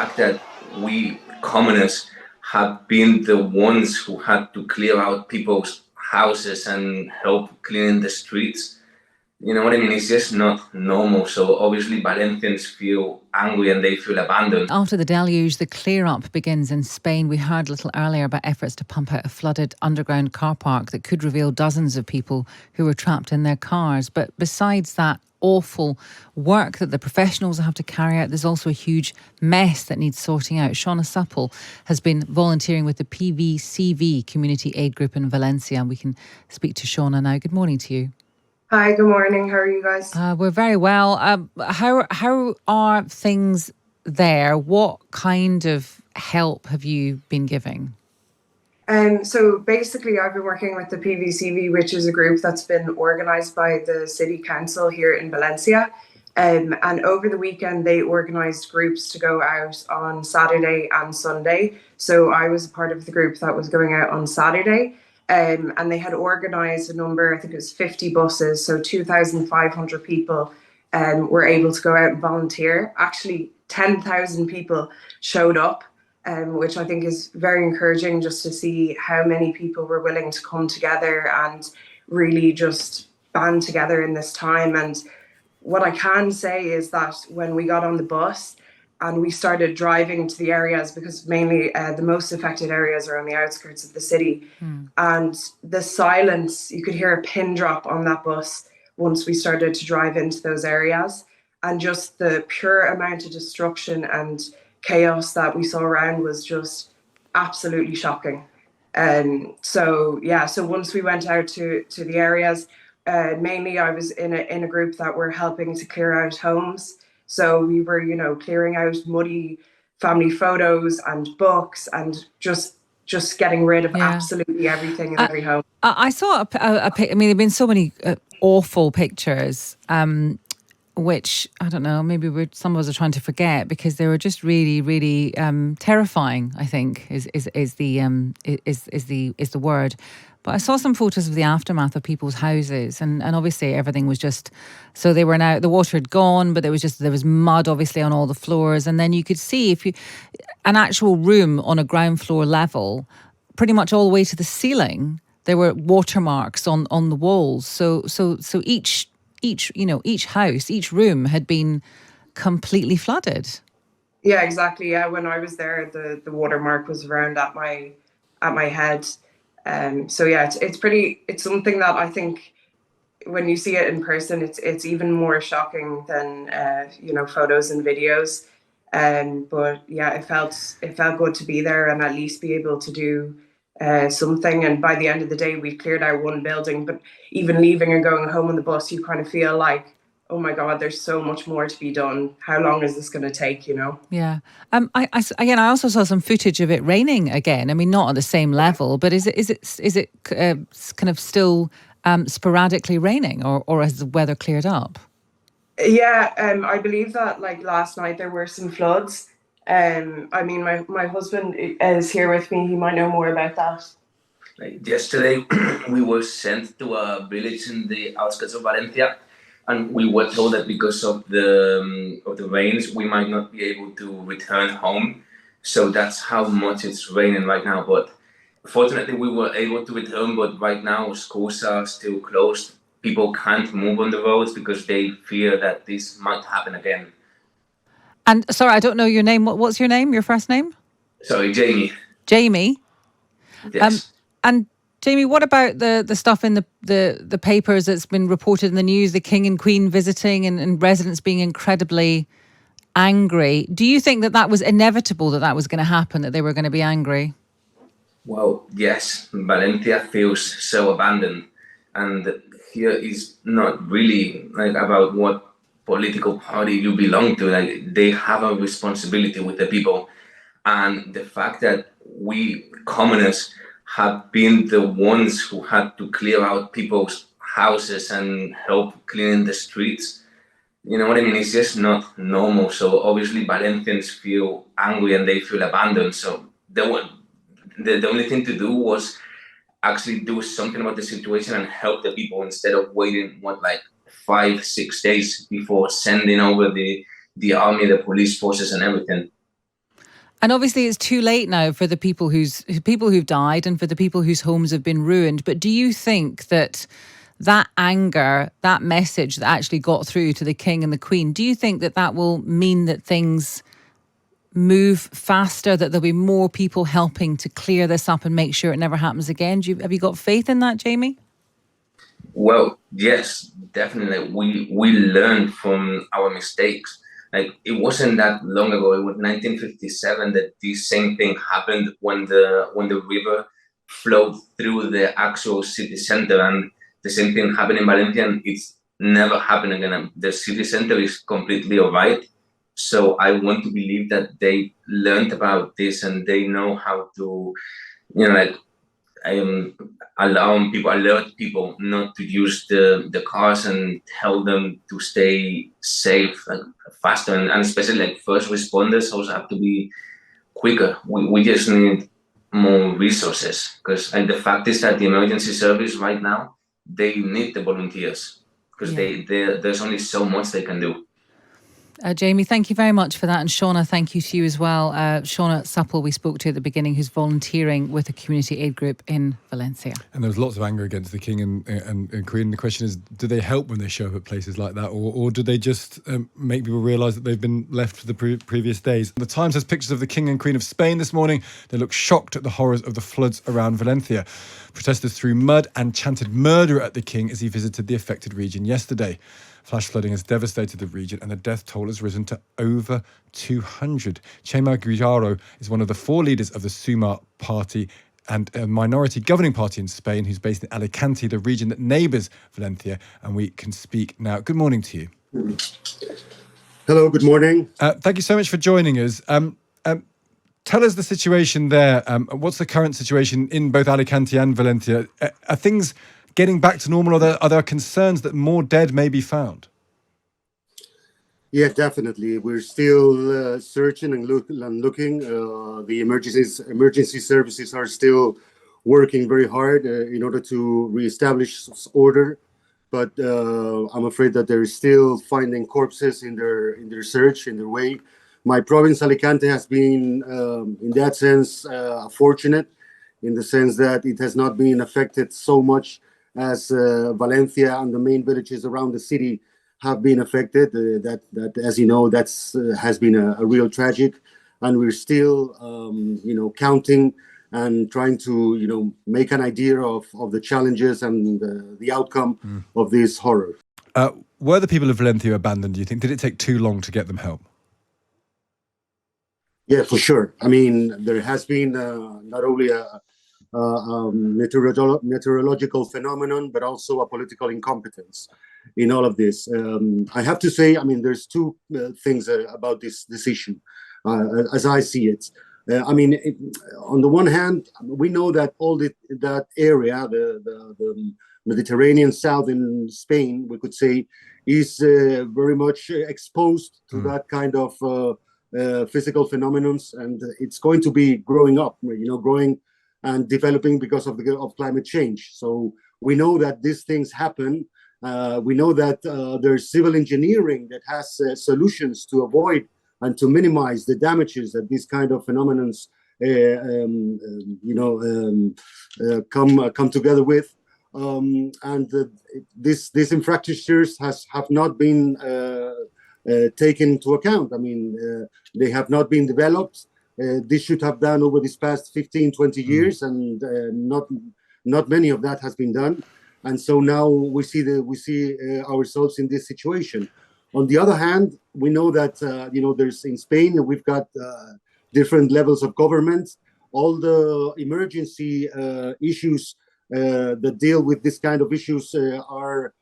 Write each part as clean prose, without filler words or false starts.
fact that we commoners have been the ones who had to clear out people's houses and help cleaning the streets. You know what I mean? It's just not normal. So obviously Valencians feel angry and they feel abandoned. After the deluge, the clear-up begins in Spain. We heard a little earlier about efforts to pump out a flooded underground car park that could reveal dozens of people who were trapped in their cars. But besides that awful work that the professionals have to carry out, there's also a huge mess that needs sorting out. Shauna Supple has been volunteering with the PVCV Community Aid Group in Valencia, and we can speak to Shauna now. Good morning to you. Hi, good morning. How are you guys? We're very well. How are things there? What kind of help have you been giving? So basically, I've been working with the PVCV, which is a group that's been organised by the City Council here in Valencia. And over the weekend, they organised groups to go out on Saturday and Sunday. So I was a part of the group that was going out on Saturday. And they had organised a number, I think it was 50 buses, so 2,500 people were able to go out and volunteer. Actually, 10,000 people showed up, which I think is very encouraging, just to see how many people were willing to come together and really just band together in this time. And what I can say is that when we got on the bus and we started driving to the areas, because mainly the most affected areas are on the outskirts of the city, and the silence, you could hear a pin drop on that bus once we started to drive into those areas, and just the pure amount of destruction and chaos that we saw around was just absolutely shocking. So once we went out to the areas, mainly I was in a group that were helping to clear out homes. So we were, clearing out muddy family photos and books and just getting rid of absolutely everything in every home. I saw a pic. I mean, there've been so many awful pictures, which I don't know. Maybe some of us are trying to forget because they were just really, really terrifying. I think is the word. But I saw some photos of the aftermath of people's houses, and obviously everything was just, so they were now, the water had gone, but there was mud obviously on all the floors, and then you could see an actual room on a ground floor level, pretty much all the way to the ceiling, there were watermarks on the walls. So each house, each room had been completely flooded. Yeah, exactly. Yeah, when I was there, the watermark was around at my head. It's something that I think when you see it in person, it's even more shocking than photos and videos. But yeah, it felt good to be there and at least be able to do something. And by the end of the day, we cleared out one building, but even leaving and going home on the bus, you kind of feel like, oh my God, there's so much more to be done. How long is this going to take, Yeah. I also saw some footage of it raining again. I mean, not at the same level, but is it kind of still sporadically raining, or has the weather cleared up? Yeah, I believe that like last night there were some floods. I mean, my husband is here with me. He might know more about that. Like yesterday, we were sent to a village in the outskirts of Valencia. And we were told that because of the rains, we might not be able to return home. So that's how much it's raining right now. But fortunately, we were able to return. But right now, schools are still closed. People can't move on the roads because they fear that this might happen again. And sorry, I don't know your name. What's your name? Your first name? Sorry, Jamie. Jamie? Yes. And Jamie, what about the stuff in the papers that's been reported in the news, the King and Queen visiting and residents being incredibly angry? Do you think that was inevitable, that was going to happen, that they were going to be angry? Well, yes. Valencia feels so abandoned. And here is not really like about what political party you belong to. Like, they have a responsibility with the people. And the fact that we commoners have been the ones who had to clear out people's houses and help cleaning the streets. You know what I mean? It's just not normal. So obviously Valencians feel angry and they feel abandoned. So the only thing to do was actually do something about the situation and help the people instead of waiting 5-6 days before sending over the army, the police forces and everything. And obviously, it's too late now for the people who've died and for the people whose homes have been ruined. But do you think that anger, that message that actually got through to the King and the Queen, do you think that will mean that things move faster, that there'll be more people helping to clear this up and make sure it never happens again? Have you got faith in that, Jamie? Well, yes, definitely. We learn from our mistakes. Like, it wasn't that long ago. It was 1957 that this same thing happened when the river flowed through the actual city center, and the same thing happened in Valencia, and it's never happened again. The city center is completely alright. So I want to believe that they learned about this and they know how to, like, alert people not to use the cars and tell them to stay safe, like, faster, and especially like first responders also have to be quicker. We just need more resources, because like the fact is that the emergency service right now, they need the volunteers, because there's only so much they can do. Jamie, thank you very much for that. And Shauna, thank you to you as well. Shauna Supple, we spoke to at the beginning, who's volunteering with a community aid group in Valencia. And there was lots of anger against the King and Queen. The question is, do they help when they show up at places like that? Or do they just make people realise that they've been left for the previous days? The Times has pictures of the King and Queen of Spain this morning. They look shocked at the horrors of the floods around Valencia. Protesters threw mud and chanted murder at the King as he visited the affected region yesterday. Flash flooding has devastated the region and the death toll has risen to over 200. Txeme Guijarro is one of the 4 leaders of the Sumar party and a minority governing party in Spain, who's based in Alicante, the region that neighbours Valencia. And we can speak now. Good morning to you. Hello, good morning. Thank you so much for joining us. Tell us the situation there. What's the current situation in both Alicante and Valencia? Are things getting back to normal? Are there concerns that more dead may be found? Yeah, definitely. We're still searching and looking. The emergency services are still working very hard in order to reestablish order. But I'm afraid that they're still finding corpses in their search, in their way. My province, Alicante, has been, in that sense, fortunate, in the sense that it has not been affected so much as Valencia and the main villages around the city have been affected. That as you know, has been a real tragic, and we're still, counting and trying to, make an idea of the challenges and the outcome of this horror. Were the people of Valencia abandoned, do you think? Did it take too long to get them help? Yeah, for sure. I mean, there has been not only a meteorological phenomenon, but also a political incompetence in all of this. I have to say, I mean, there's two things about this issue, as I see it. On the one hand, we know that all that area, the Mediterranean south in Spain, we could say, is very much exposed to that kind of physical phenomenon, and it's going to be growing and developing because of climate change. So we know that these things happen. We know that there's civil engineering that has solutions to avoid and to minimize the damages that these kind of phenomena come together with. These infrastructures have not been taken into account. I mean, they have not been developed. This should have done over these past 15, 20 years, and not many of that has been done. And so now we see ourselves in this situation. On the other hand, we know that there's in Spain we've got different levels of government. All the emergency issues that deal with this kind of issues are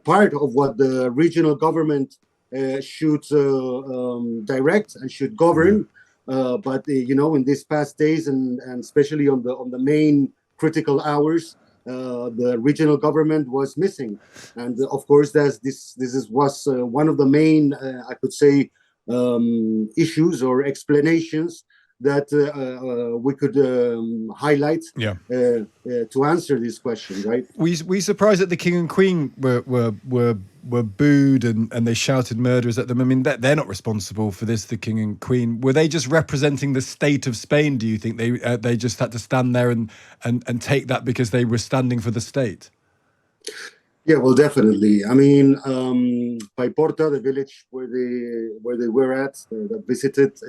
part of what the regional government should direct and should govern. But in these past days and especially on the main critical hours, the regional government was missing, and of course this was one of the main I could say issues or explanations that we could highlight to answer this question, right? We surprised that the king and queen were booed and they shouted murderers at them. I mean, they're not responsible for this, the king and queen. Were they just representing the state of Spain, do you think? They just had to stand there and take that because they were standing for the state? Yeah, well, definitely. I mean, Paiporta, the village where they were at, that visited,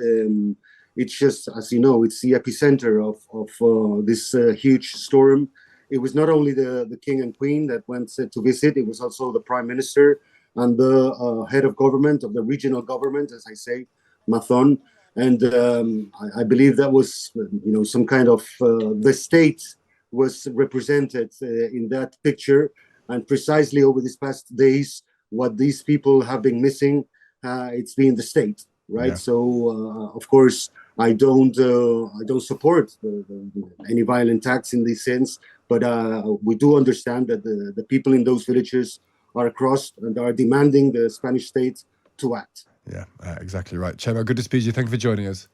it's just, as you know, it's the epicenter of this huge storm. It was not only the king and queen that went to visit, it was also the prime minister and the head of government, of the regional government, as I say, Mazon. And I believe that was, some kind of, the state was represented in that picture. And precisely over these past days, what these people have been missing, it's been the state, right? Yeah. So, of course, I don't support any violent acts in this sense, but we do understand that the people in those villages are crossed and are demanding the Spanish state to act. Yeah, exactly right. Txeme, good to speak to you. Thank you for joining us.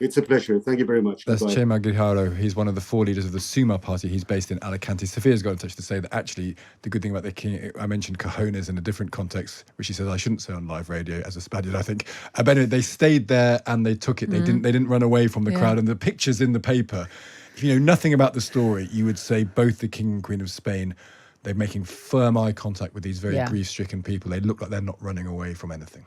It's a pleasure. Thank you very much. That's Txeme Guijarro. He's one of the 4 leaders of the Suma party. He's based in Alicante. Sophia's got in touch to say that actually the good thing about the king, I mentioned cojones in a different context, which she says I shouldn't say on live radio as a Spaniard, I think. But anyway, they stayed there and they took it. They didn't run away from the crowd. And the pictures in the paper, if you know nothing about the story, you would say both the king and queen of Spain, they're making firm eye contact with these very grief-stricken people. They look like they're not running away from anything.